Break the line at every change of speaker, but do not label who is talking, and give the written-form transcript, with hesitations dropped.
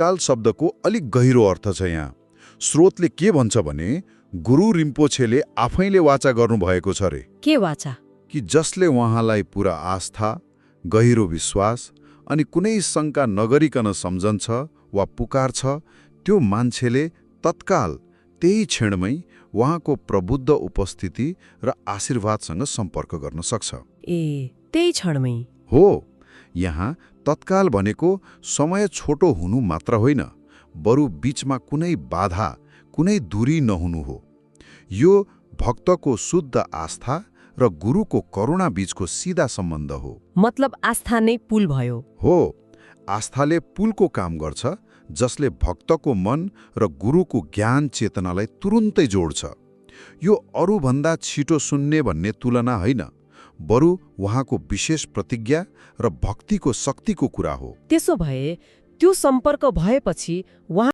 काल शब्दको अलिक गहिरो अर्थ छ यहाँ। स्रोतले के भन्छ भने गुरु रिम्पोछेले आफैले वाचा गर्नुभएको छ रे
के वाचा?
कि जसले उहाँलाई पूरा आस्था, गहिरो विश्वास अनि कुनै शङ्का नगरिकन सम्झन्छ वा पुकार्छ, त्यो मान्छेले तत्काल त्यही क्षणमै उहाँको प्रबुद्ध उपस्थिति र आशीर्वादसँग सम्पर्क गर्न सक्छ।
त्यही क्षणमै
हो, यहाँ तत्काल भनेको समय छोटो हुनु मात्र होइन, बरु बीचमा कुनै बाधा, कुनै दूरी नहुनु हो। यो भक्तको शुद्ध आस्था र गुरुको करुणा बीचको सीधा सम्बन्ध हो।
मतलब आस्था नै पुल भयो।
हो, आस्थाले पुलको काम गर्छ, जसले भक्तको मन र गुरुको ज्ञान चेतनालाई तुरुन्तै जोड्छ। यो अरूभन्दा छिटो सुन्ने भन्ने तुलना होइन, बरु उहाँको विशेष प्रतिज्ञा र भक्तिको शक्तिको कुरा हो।
त्यसो भए त्यो सम्पर्क भएपछि उहाँ